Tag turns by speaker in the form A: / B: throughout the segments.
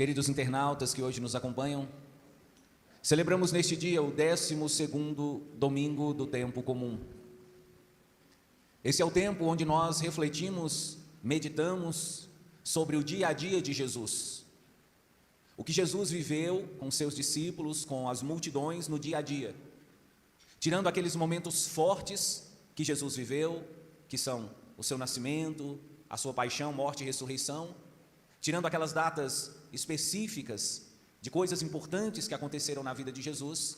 A: Queridos internautas que hoje nos acompanham, celebramos neste dia o 12º domingo do tempo comum. Esse é o tempo onde nós refletimos, meditamos sobre o dia a dia de Jesus. O que Jesus viveu com seus discípulos, com as multidões no dia a dia. Tirando aqueles momentos fortes que Jesus viveu, que são o seu nascimento, a sua paixão, morte e ressurreição, tirando aquelas datas específicas de coisas importantes que aconteceram na vida de Jesus,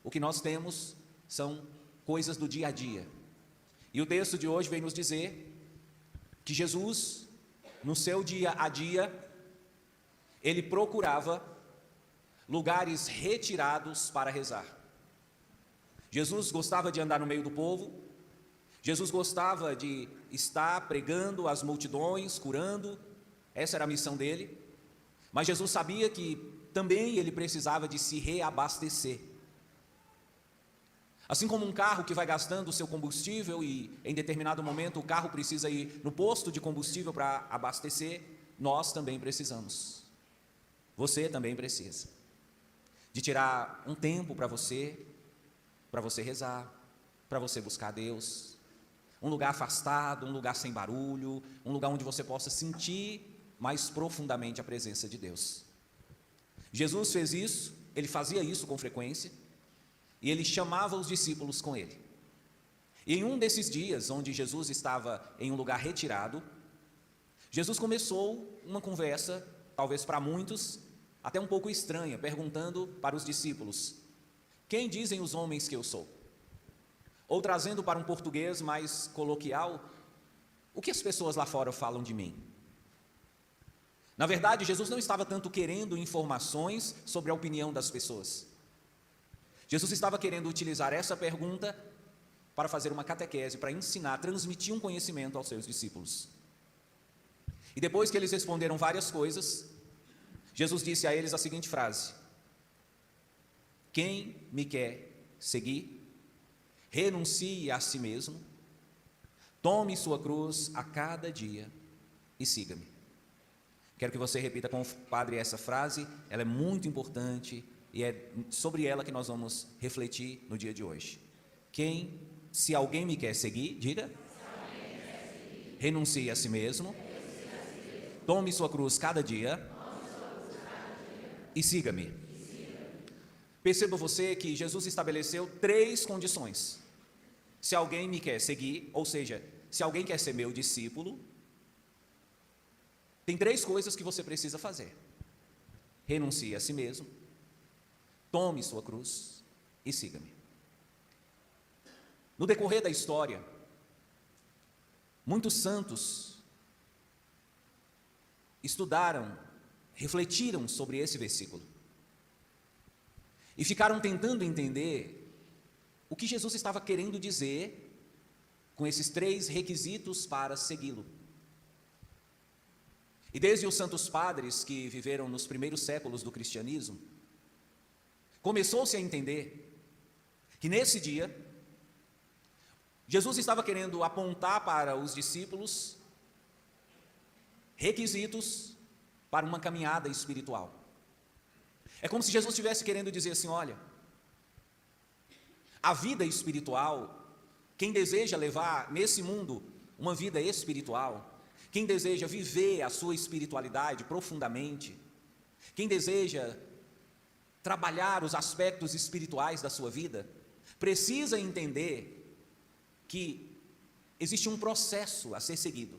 A: o que nós temos são coisas do dia a dia. E o texto de hoje vem nos dizer que Jesus, no seu dia a dia, ele procurava lugares retirados para rezar. Jesus gostava de andar no meio do povo, Jesus gostava de estar pregando às multidões, curando, essa era a missão dele, mas Jesus sabia que também ele precisava de se reabastecer. Assim como um carro que vai gastando o seu combustível e em determinado momento o carro precisa ir no posto de combustível para abastecer, nós também precisamos. Você também precisa de tirar um tempo para você rezar, para você buscar a Deus, um lugar afastado, um lugar sem barulho, um lugar onde você possa sentir mais profundamente a presença de Deus. Jesus fez isso, ele fazia isso com frequência, e ele chamava os discípulos com ele. E em um desses dias, onde Jesus estava em um lugar retirado, Jesus começou uma conversa, talvez para muitos, até um pouco estranha, perguntando para os discípulos: quem dizem os homens que eu sou? Ou trazendo para um português mais coloquial, o que as pessoas lá fora falam de mim? Na verdade, Jesus não estava tanto querendo informações sobre a opinião das pessoas. Jesus estava querendo utilizar essa pergunta para fazer uma catequese, para ensinar, transmitir um conhecimento aos seus discípulos. E depois que eles responderam várias coisas, Jesus disse a eles a seguinte frase: quem me quer seguir, renuncie a si mesmo, tome sua cruz a cada dia e siga-me. Quero que você repita com o padre essa frase, ela é muito importante e é sobre ela que nós vamos refletir no dia de hoje. Se alguém me quer seguir, diga: renuncie a si mesmo, tome sua cruz cada dia e siga-me. Perceba você que Jesus estabeleceu 3 condições. Se alguém me quer seguir, ou seja, se alguém quer ser meu discípulo, tem 3 coisas que você precisa fazer: renuncie a si mesmo, tome sua cruz e siga-me. No decorrer da história, muitos santos estudaram, refletiram sobre esse versículo e ficaram tentando entender o que Jesus estava querendo dizer com esses 3 requisitos para segui-lo. E desde os santos padres que viveram nos primeiros séculos do cristianismo, começou-se a entender que nesse dia, Jesus estava querendo apontar para os discípulos requisitos para uma caminhada espiritual. É como se Jesus estivesse querendo dizer assim: olha, a vida espiritual, quem deseja levar nesse mundo uma vida espiritual, quem deseja viver a sua espiritualidade profundamente, quem deseja trabalhar os aspectos espirituais da sua vida, precisa entender que existe um processo a ser seguido,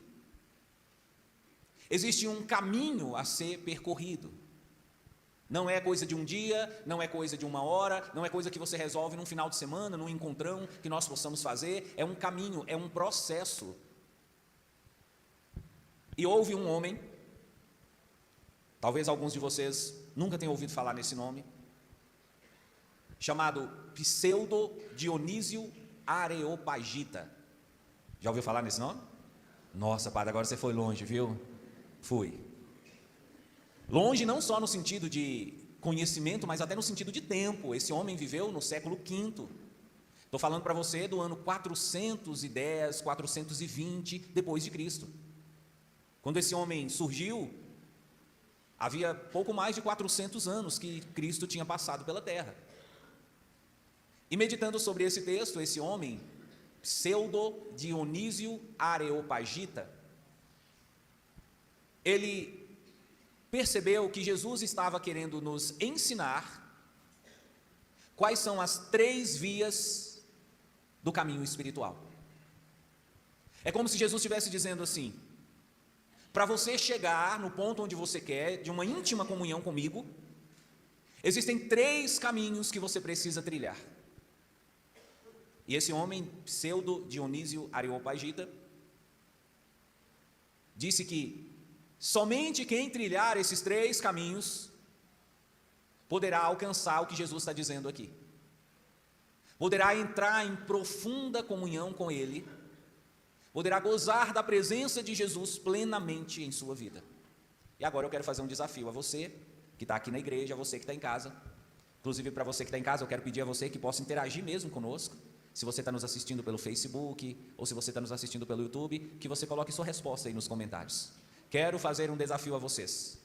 A: existe um caminho a ser percorrido. Não é coisa de um dia, não é coisa de uma hora, não é coisa que você resolve num final de semana, num encontrão que nós possamos fazer, é um caminho, é um processo. E houve um homem, talvez alguns de vocês nunca tenham ouvido falar nesse nome, chamado Pseudo Dionísio Areopagita. Já ouviu falar nesse nome? Nossa, padre, agora você foi longe, viu? Fui. Longe não só no sentido de conhecimento, mas até no sentido de tempo. Esse homem viveu no século V. Estou falando para você do ano 410, 420 depois de Cristo. Quando esse homem surgiu, Havia pouco mais de 400 anos que Cristo tinha passado pela terra. E meditando sobre esse texto, esse homem, Pseudo Dionísio Areopagita, ele percebeu que Jesus estava querendo nos ensinar quais são as 3 vias do caminho espiritual. É como se Jesus estivesse dizendo assim: para você chegar no ponto onde você quer, de uma íntima comunhão comigo, existem 3 caminhos que você precisa trilhar. E esse homem, Pseudo Dionísio Areopagita, disse que somente quem trilhar esses 3 caminhos poderá alcançar o que Jesus está dizendo aqui. Poderá entrar em profunda comunhão com Ele, poderá gozar da presença de Jesus plenamente em sua vida. E agora eu quero fazer um desafio a você que está aqui na igreja, a você que está em casa. Inclusive, para você que está em casa, eu quero pedir a você que possa interagir mesmo conosco. Se você está nos assistindo pelo Facebook, ou se você está nos assistindo pelo YouTube, que você coloque sua resposta aí nos comentários. Quero fazer um desafio a vocês.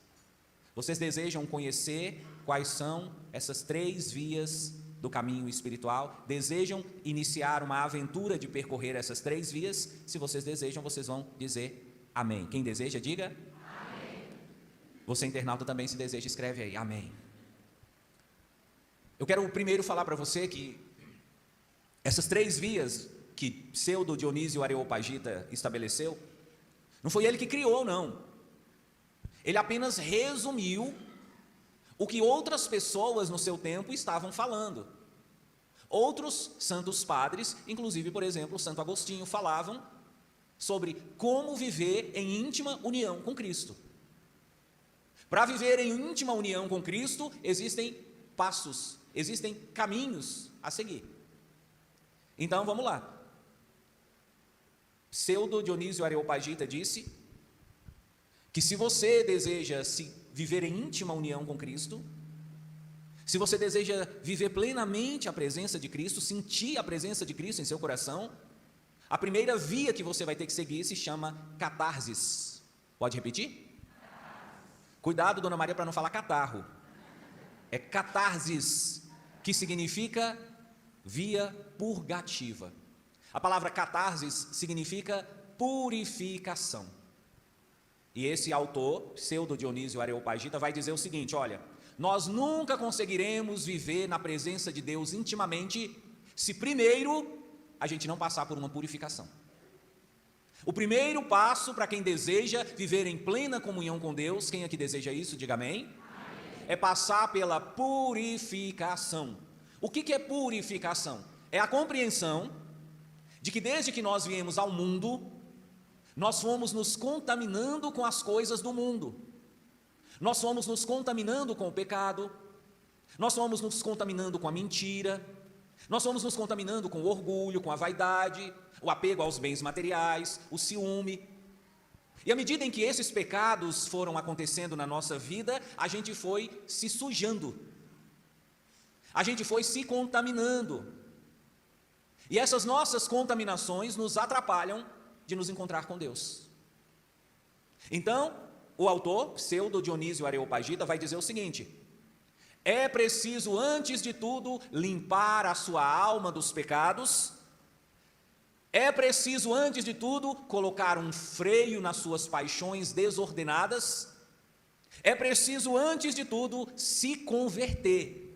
A: Vocês desejam conhecer quais são essas 3 vias do caminho espiritual? Desejam iniciar uma aventura de percorrer essas 3 vias? Se vocês desejam, vocês vão dizer amém. Quem deseja, diga amém. Você, internauta, também, se deseja, escreve aí, amém. Eu quero primeiro falar para você que essas 3 vias que Pseudo Dionísio Areopagita estabeleceu, não foi ele que criou, não. Ele apenas resumiu o que outras pessoas no seu tempo estavam falando. Outros santos padres, inclusive, por exemplo, Santo Agostinho, falavam sobre como viver em íntima união com Cristo. Para viver em íntima união com Cristo, existem passos, existem caminhos a seguir. Então, vamos lá. Pseudo Dionísio Areopagita disse que se você deseja viver em íntima união com Cristo, se você deseja viver plenamente a presença de Cristo, sentir a presença de Cristo em seu coração, a primeira via que você vai ter que seguir se chama catarsis. Pode repetir? Cuidado, Dona Maria, para não falar catarro. É catarsis, que significa via purgativa. A palavra catarsis significa purificação. E esse autor, Pseudo Dionísio Areopagita, vai dizer o seguinte: olha, nós nunca conseguiremos viver na presença de Deus intimamente se primeiro a gente não passar por uma purificação. O primeiro passo para quem deseja viver em plena comunhão com Deus, quem aqui deseja isso, diga amém, amém. É passar pela purificação. O que é purificação? É a compreensão de que desde que nós viemos ao mundo, nós fomos nos contaminando com as coisas do mundo. Nós fomos nos contaminando com o pecado, nós fomos nos contaminando com a mentira, nós fomos nos contaminando com o orgulho, com a vaidade, o apego aos bens materiais, o ciúme. E à medida em que esses pecados foram acontecendo na nossa vida, a gente foi se sujando, a gente foi se contaminando. E essas nossas contaminações nos atrapalham de nos encontrar com Deus. Então, o autor, Pseudo Dionísio Areopagita, vai dizer o seguinte: é preciso, antes de tudo, limpar a sua alma dos pecados. É preciso, antes de tudo, colocar um freio nas suas paixões desordenadas. É preciso, antes de tudo, se converter.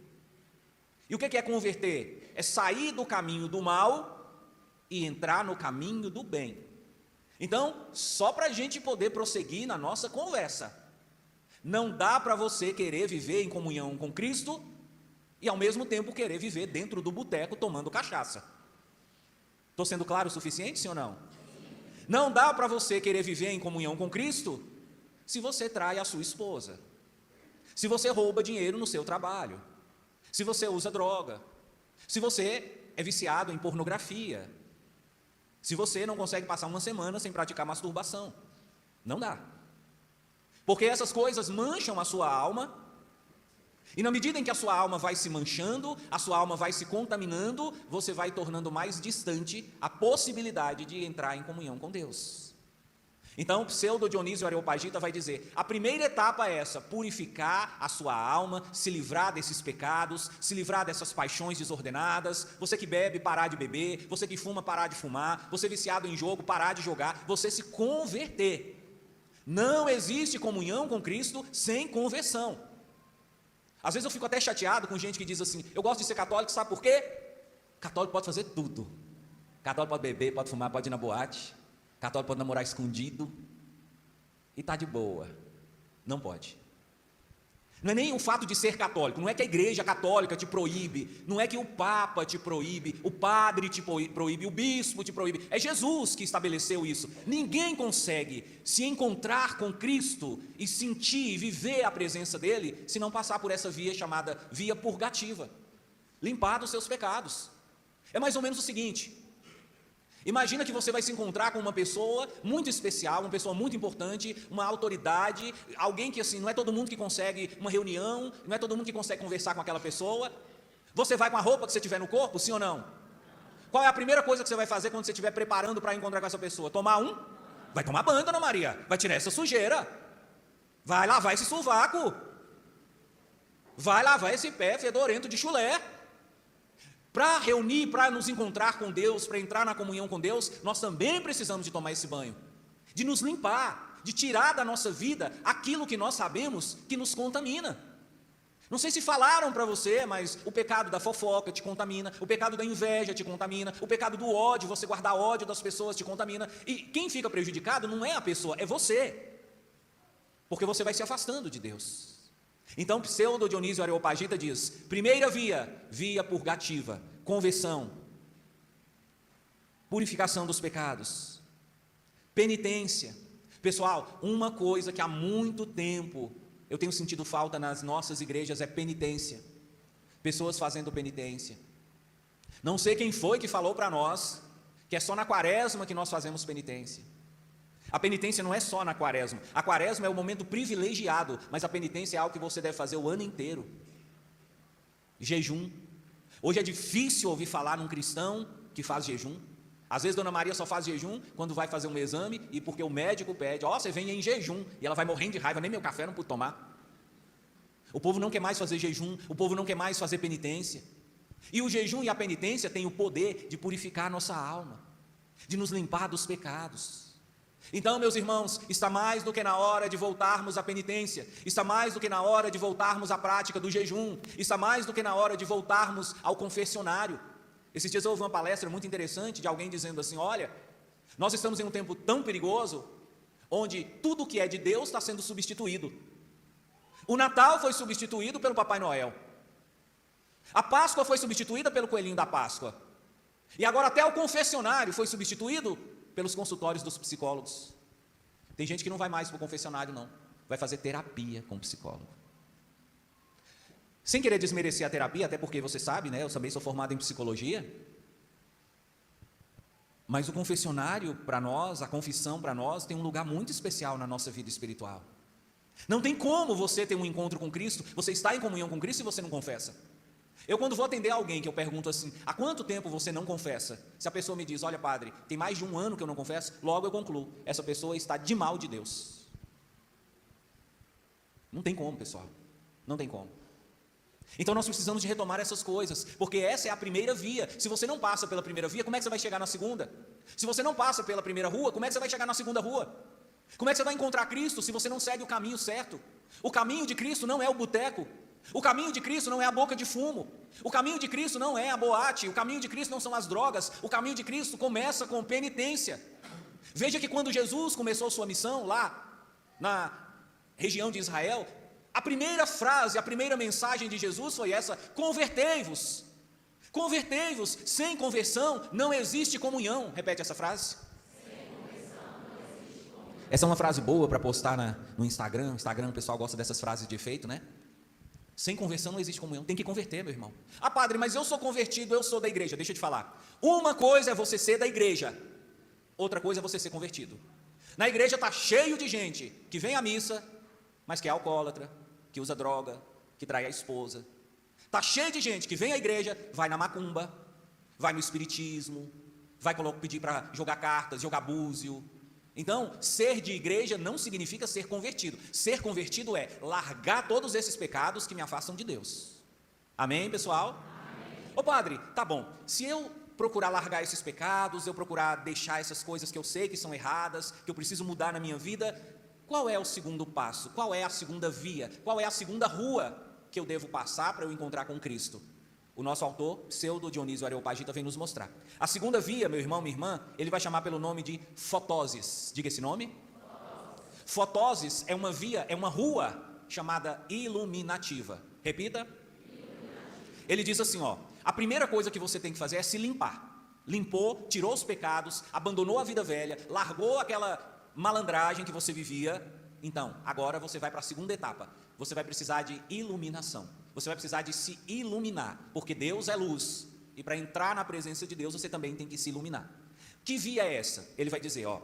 A: E o que é converter? É sair do caminho do mal e entrar no caminho do bem. Então, só para a gente poder prosseguir na nossa conversa, não dá para você querer viver em comunhão com Cristo e ao mesmo tempo querer viver dentro do boteco tomando cachaça. Estou sendo claro o suficiente, sim ou não? Não dá para você querer viver em comunhão com Cristo se você trai a sua esposa, se você rouba dinheiro no seu trabalho, se você usa droga, se você é viciado em pornografia, se você não consegue passar uma semana sem praticar masturbação. Não dá. Porque essas coisas mancham a sua alma, e na medida em que a sua alma vai se manchando, a sua alma vai se contaminando, você vai tornando mais distante a possibilidade de entrar em comunhão com Deus. Então, o pseudo Dionísio Areopagita vai dizer, a primeira etapa é essa, purificar a sua alma, se livrar desses pecados, se livrar dessas paixões desordenadas, você que bebe, parar de beber, você que fuma, parar de fumar, você viciado em jogo, parar de jogar, você se converter. Não existe comunhão com Cristo sem conversão. Às vezes eu fico até chateado com gente que diz assim, eu gosto de ser católico, sabe por quê? Católico pode fazer tudo. Católico pode beber, pode fumar, pode ir na boate. Católico pode namorar escondido e está de boa. Não pode. Não é nem o fato de ser católico, não é que a igreja católica te proíbe, não é que o Papa te proíbe, o padre te proíbe, o bispo te proíbe, é Jesus que estabeleceu isso. Ninguém consegue se encontrar com Cristo e sentir e viver a presença dele se não passar por essa via chamada via purgativa, limpar dos seus pecados. É mais ou menos o seguinte: imagina que você vai se encontrar com uma pessoa muito especial, uma pessoa muito importante, uma autoridade, alguém que assim, não é todo mundo que consegue uma reunião, não é todo mundo que consegue conversar com aquela pessoa. Você vai com a roupa que você tiver no corpo, sim ou não? Qual é a primeira coisa que você vai fazer quando você estiver preparando para encontrar com essa pessoa? Tomar um? Vai tomar banho, Dona Maria, vai tirar essa sujeira, vai lavar esse sovaco, vai lavar esse pé fedorento de chulé. Para reunir, para nos encontrar com Deus, para entrar na comunhão com Deus, nós também precisamos de tomar esse banho, de nos limpar, de tirar da nossa vida aquilo que nós sabemos que nos contamina. Não sei se falaram para você, mas o pecado da fofoca te contamina, o pecado da inveja te contamina, o pecado do ódio, você guardar ódio das pessoas te contamina, e quem fica prejudicado não é a pessoa, é você, porque você vai se afastando de Deus. Então, pseudo Dionísio Areopagita diz, primeira via purgativa, conversão, purificação dos pecados, penitência. Pessoal, uma coisa que há muito tempo eu tenho sentido falta nas nossas igrejas é penitência, pessoas fazendo penitência. Não sei quem foi que falou para nós que é só na quaresma que nós fazemos penitência. A penitência não é só na quaresma. A quaresma é o momento privilegiado, mas a penitência é algo que você deve fazer o ano inteiro. Jejum. Hoje é difícil ouvir falar num cristão que faz jejum. Às vezes Dona Maria só faz jejum quando vai fazer um exame e porque o médico pede, você vem em jejum, e ela vai morrendo de raiva, nem meu café não pude tomar. O povo não quer mais fazer jejum, o povo não quer mais fazer penitência. E o jejum e a penitência têm o poder de purificar a nossa alma, de nos limpar dos pecados. Então, meus irmãos, está mais do que na hora de voltarmos à penitência, está mais do que na hora de voltarmos à prática do jejum, está mais do que na hora de voltarmos ao confessionário. Esses dias eu ouvi uma palestra muito interessante de alguém dizendo assim, olha, nós estamos em um tempo tão perigoso, onde tudo que é de Deus está sendo substituído. O Natal foi substituído pelo Papai Noel, a Páscoa foi substituída pelo Coelhinho da Páscoa, e agora até o confessionário foi substituído pelos consultórios dos psicólogos. Tem gente que não vai mais para o confessionário não, vai fazer terapia com o psicólogo. Sem querer desmerecer a terapia, até porque você sabe, né, eu também sou formado em psicologia, mas o confessionário para nós, a confissão para nós, tem um lugar muito especial na nossa vida espiritual. Não tem como você ter um encontro com Cristo, você está em comunhão com Cristo e você não confessa. Eu quando vou atender alguém que eu pergunto assim, há quanto tempo você não confessa? Se a pessoa me diz, olha padre, tem mais de 1 ano que eu não confesso, logo eu concluo, essa pessoa está de mal de Deus. Não tem como, pessoal, não tem como. Então nós precisamos de retomar essas coisas, porque essa é a primeira via. Se você não passa pela primeira via, como é que você vai chegar na segunda? Se você não passa pela primeira rua, como é que você vai chegar na segunda rua? Como é que você vai encontrar Cristo se você não segue o caminho certo? O caminho de Cristo não é o boteco, o caminho de Cristo não é a boca de fumo, o caminho de Cristo não é a boate, o caminho de Cristo não são as drogas, o caminho de Cristo começa com penitência. Veja que quando Jesus começou sua missão lá na região de Israel, a primeira frase, a primeira mensagem de Jesus foi essa, convertei-vos. Convertei-vos, sem conversão não existe comunhão. Repete essa frase. Sem conversão não existe comunhão. Essa é uma frase boa para postar no Instagram. O pessoal gosta dessas frases de efeito, né? Sem conversão não existe comunhão, tem que converter, meu irmão. Ah padre, mas eu sou convertido, eu sou da igreja. Deixa eu te falar, uma coisa é você ser da igreja, outra coisa é você ser convertido. Na igreja está cheio de gente que vem à missa, mas que é alcoólatra, que usa droga, que trai a esposa. Está cheio de gente que vem à igreja, vai na macumba, vai no espiritismo, vai pedir para jogar cartas, jogar búzio, Então, ser de igreja não significa ser convertido. Ser convertido é largar todos esses pecados que me afastam de Deus. Amém, pessoal? Amém. Ô padre, tá bom, se eu procurar largar esses pecados, eu procurar deixar essas coisas que eu sei que são erradas, que eu preciso mudar na minha vida, qual é o segundo passo? Qual é a segunda via? Qual é a segunda rua que eu devo passar para eu encontrar com Cristo? O nosso autor, Pseudo Dionísio Areopagita, vem nos mostrar. A segunda via, meu irmão, minha irmã, ele vai chamar pelo nome de fotoses. Diga esse nome. Fotoses é uma via, é uma rua chamada iluminativa. Repita. Ele diz assim, ó, a primeira coisa que você tem que fazer é se limpar. Limpou, tirou os pecados, abandonou a vida velha, largou aquela malandragem que você vivia. Então, agora você vai para a segunda etapa. Você vai precisar de iluminação. Você vai precisar de se iluminar, porque Deus é luz. E para entrar na presença de Deus, você também tem que se iluminar. Que via é essa? Ele vai dizer, ó,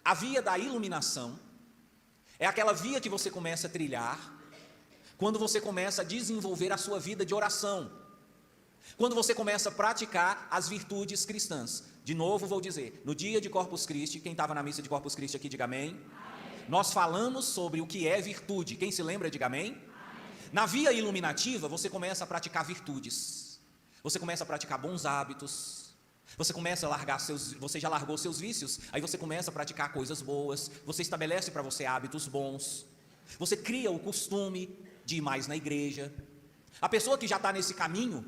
A: a via da iluminação é aquela via que você começa a trilhar quando você começa a desenvolver a sua vida de oração. Quando você começa a praticar as virtudes cristãs. De novo vou dizer, no dia de Corpus Christi, quem estava na missa de Corpus Christi aqui, diga amém. Nós falamos sobre o que é virtude. Quem se lembra, diga amém. Na via iluminativa, você começa a praticar virtudes. Você começa a praticar bons hábitos. Você começa a largar você já largou seus vícios, aí você começa a praticar coisas boas. Você estabelece para você hábitos bons. Você cria o costume de ir mais na igreja. A pessoa que já está nesse caminho,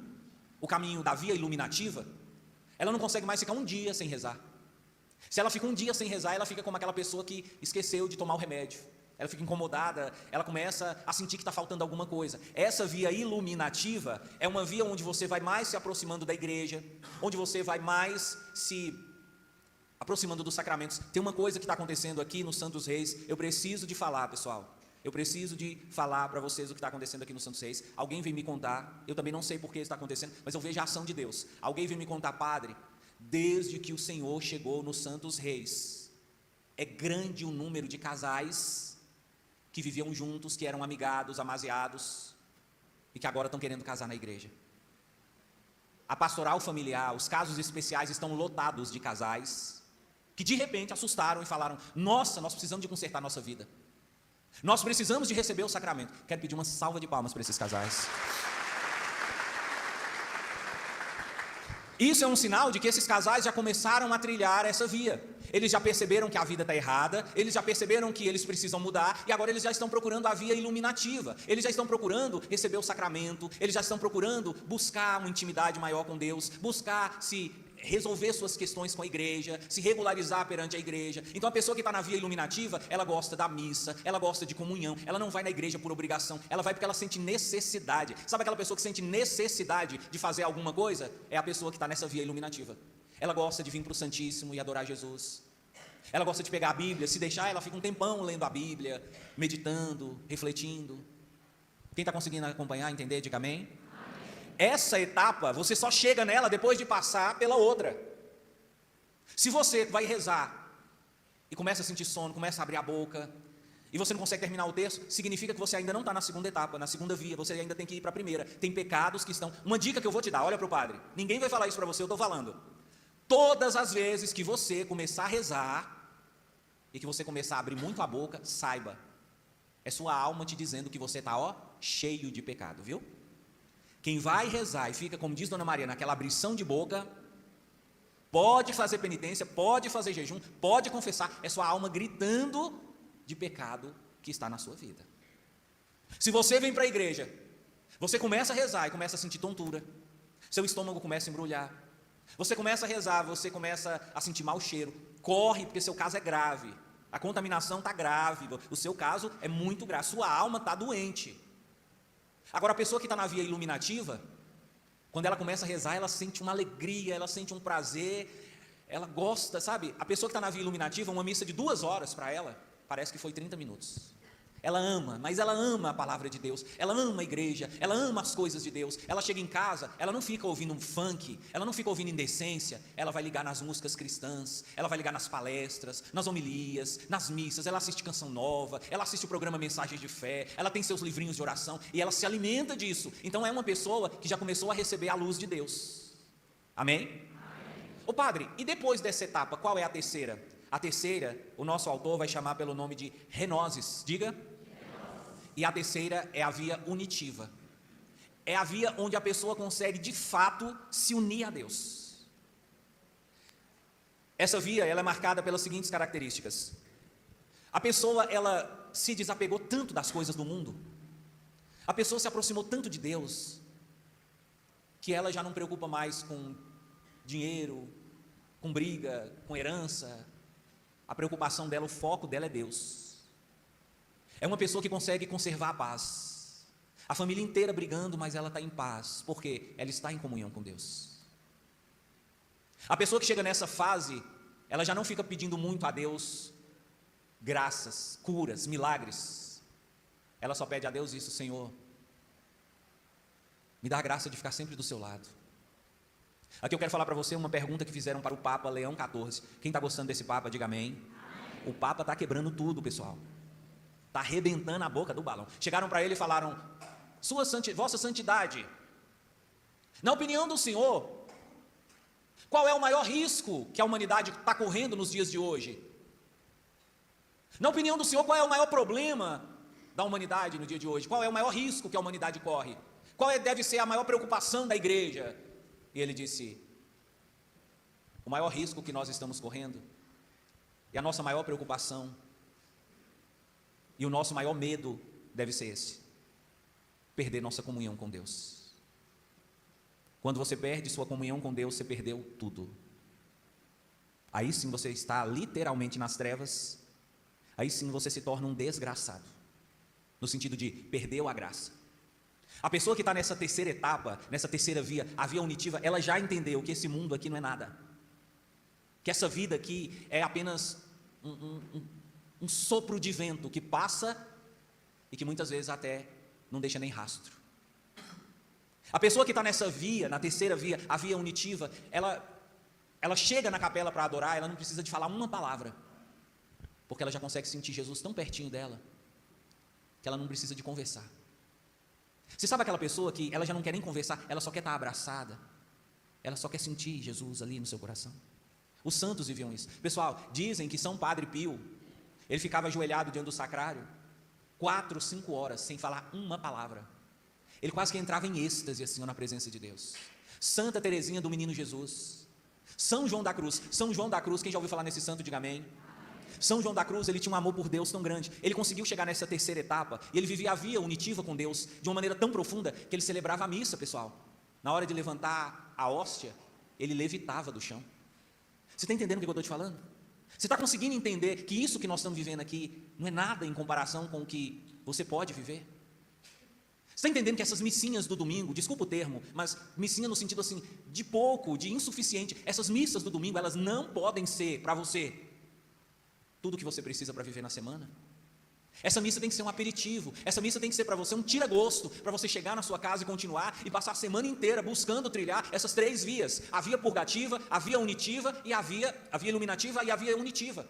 A: o caminho da via iluminativa, ela não consegue mais ficar um dia sem rezar. Se ela fica um dia sem rezar, ela fica como aquela pessoa que esqueceu de tomar o remédio. Ela fica incomodada, ela começa a sentir que está faltando alguma coisa. Essa via iluminativa é uma via onde você vai mais se aproximando da igreja, onde você vai mais se aproximando dos sacramentos. Tem uma coisa que está acontecendo aqui no Santos Reis, eu preciso de falar, pessoal. Eu preciso de falar para vocês o que está acontecendo aqui no Santos Reis. Alguém vem me contar, eu também não sei por que está acontecendo, mas eu vejo a ação de Deus. Alguém vem me contar, padre, desde que o Senhor chegou no Santos Reis, é grande o número de casais que viviam juntos, que eram amigados, amaziados, e que agora estão querendo casar na igreja. A pastoral familiar, os casos especiais estão lotados de casais, que de repente assustaram e falaram, nossa, nós precisamos de consertar nossa vida. Nós precisamos de receber o sacramento. Quero pedir uma salva de palmas para esses casais. Isso é um sinal de que esses casais já começaram a trilhar essa via. Eles já perceberam que a vida está errada, eles já perceberam que eles precisam mudar, e agora eles já estão procurando a via iluminativa. Eles já estão procurando receber o sacramento, eles já estão procurando buscar uma intimidade maior com Deus, buscar se resolver suas questões com a igreja, se regularizar perante a igreja. Então a pessoa que está na via iluminativa, ela gosta da missa, ela gosta de comunhão, ela não vai na igreja por obrigação, ela vai porque ela sente necessidade. Sabe aquela pessoa que sente necessidade de fazer alguma coisa? É a pessoa que está nessa via iluminativa. Ela gosta de vir para o Santíssimo e adorar Jesus. Ela gosta de pegar a Bíblia, se deixar, ela fica um tempão lendo a Bíblia, meditando, refletindo. Quem está conseguindo acompanhar, entender, diga amém. Essa etapa, você só chega nela depois de passar pela outra. Se você vai rezar e começa a sentir sono, começa a abrir a boca, e você não consegue terminar o texto, significa que você ainda não está na segunda etapa, na segunda via, você ainda tem que ir para a primeira. Tem pecados que estão... Uma dica que eu vou te dar, olha para o padre, ninguém vai falar isso para você, eu estou falando. Todas as vezes que você começar a rezar, e que você começar a abrir muito a boca, saiba, é sua alma te dizendo que você está, cheio de pecado, viu? Quem vai rezar e fica, como diz Dona Maria, naquela abrição de boca, pode fazer penitência, pode fazer jejum, pode confessar, é sua alma gritando de pecado que está na sua vida. Se você vem para a igreja, você começa a rezar e começa a sentir tontura, seu estômago começa a embrulhar, você começa a rezar, você começa a sentir mau cheiro, corre porque seu caso é grave, a contaminação está grave, o seu caso é muito grave, sua alma está doente. Agora a pessoa que está na via iluminativa, quando ela começa a rezar, ela sente uma alegria, ela sente um prazer, ela gosta, sabe? A pessoa que está na via iluminativa, uma missa de 2 horas para ela, parece que foi 30 minutos. Ela ama, mas ela ama a palavra de Deus, ela ama a igreja, ela ama as coisas de Deus. Ela chega em casa, ela não fica ouvindo um funk, ela não fica ouvindo indecência, ela vai ligar nas músicas cristãs, ela vai ligar nas palestras, nas homilias, nas missas, ela assiste canção nova, ela assiste o programa Mensagens de Fé, ela tem seus livrinhos de oração e ela se alimenta disso. Então é uma pessoa que já começou a receber a luz de Deus. Amém? Ô padre, e depois dessa etapa, qual é a terceira? A terceira, o nosso autor vai chamar pelo nome de renoses. Diga. E a terceira é a via unitiva. É a via onde a pessoa consegue, de fato, se unir a Deus. Essa via, ela é marcada pelas seguintes características. A pessoa, ela se desapegou tanto das coisas do mundo. A pessoa se aproximou tanto de Deus, que ela já não preocupa mais com dinheiro, com briga, com herança. A preocupação dela, o foco dela é Deus. É uma pessoa que consegue conservar a paz. A família inteira brigando, mas ela está em paz, porque ela está em comunhão com Deus. A pessoa que chega nessa fase, ela já não fica pedindo muito a Deus graças, curas, milagres. Ela só pede a Deus isso: Senhor, me dá a graça de ficar sempre do seu lado. Aqui eu quero falar para você uma pergunta que fizeram para o Papa Leão XIV. Quem está gostando desse Papa, diga amém. O Papa está quebrando tudo, pessoal. Está arrebentando a boca do balão. Chegaram para ele e falaram: Vossa Santidade, na opinião do Senhor, qual é o maior risco que a humanidade está correndo nos dias de hoje? Na opinião do Senhor, qual é o maior problema da humanidade no dia de hoje? Qual é o maior risco que a humanidade corre? Deve ser a maior preocupação da igreja? E ele disse: o maior risco que nós estamos correndo, e a nossa maior preocupação, e o nosso maior medo deve ser esse: perder nossa comunhão com Deus. Quando você perde sua comunhão com Deus, você perdeu tudo. Aí sim você está literalmente nas trevas. Aí sim você se torna um desgraçado, no sentido de perdeu a graça. A pessoa que está nessa terceira etapa, nessa terceira via, a via unitiva, ela já entendeu que esse mundo aqui não é nada, que essa vida aqui é apenas um sopro de vento que passa e que muitas vezes até não deixa nem rastro. A pessoa que está nessa via, na terceira via, a via unitiva, ela chega na capela para adorar, ela não precisa de falar uma palavra, porque ela já consegue sentir Jesus tão pertinho dela, que ela não precisa de conversar. Você sabe aquela pessoa que ela já não quer nem conversar, ela só quer estar abraçada, ela só quer sentir Jesus ali no seu coração? Os santos viviam isso. Pessoal, dizem que São Padre Pio, ele ficava ajoelhado diante do sacrário 4, 5 horas sem falar uma palavra. Ele quase que entrava em êxtase assim na presença de Deus. Santa Teresinha do Menino Jesus, São João da Cruz. São João da Cruz, quem já ouviu falar nesse santo, diga amém. São João da Cruz, ele tinha um amor por Deus tão grande, ele conseguiu chegar nessa terceira etapa, e ele vivia a via unitiva com Deus, de uma maneira tão profunda, que ele celebrava a missa, pessoal. Na hora de levantar a hóstia, ele levitava do chão. Você está entendendo o que eu estou te falando? Você está conseguindo entender que isso que nós estamos vivendo aqui, não é nada em comparação com o que você pode viver? Você está entendendo que essas missinhas do domingo, desculpa o termo, mas missinha no sentido assim, de pouco, de insuficiente, essas missas do domingo, elas não podem ser para você tudo o que você precisa para viver na semana. Essa missa tem que ser um aperitivo, essa missa tem que ser para você um tira-gosto, para você chegar na sua casa e continuar, e passar a semana inteira buscando trilhar essas 3 vias, a via purgativa, a via unitiva, e a via iluminativa e a via unitiva.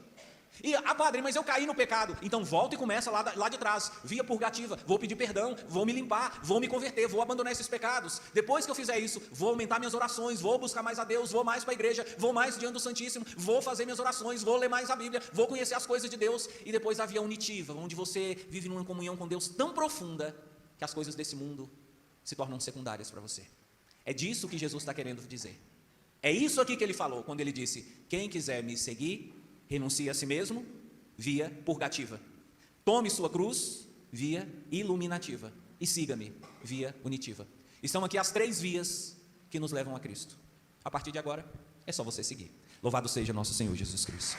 A: E, padre, mas eu caí no pecado. Então volta e começa lá de trás, via purgativa, vou pedir perdão, vou me limpar, vou me converter, vou abandonar esses pecados. Depois que eu fizer isso, vou aumentar minhas orações, vou buscar mais a Deus, vou mais para a igreja, vou mais diante do Santíssimo, vou fazer minhas orações, vou ler mais a Bíblia, vou conhecer as coisas de Deus. E depois a via unitiva, onde você vive numa comunhão com Deus tão profunda, que as coisas desse mundo se tornam secundárias para você. É disso que Jesus está querendo dizer. É isso aqui que ele falou, quando ele disse: quem quiser me seguir, renuncie a si mesmo, via purgativa. Tome sua cruz, via iluminativa. E siga-me, via unitiva. E são aqui as 3 vias que nos levam a Cristo. A partir de agora, é só você seguir. Louvado seja nosso Senhor Jesus Cristo.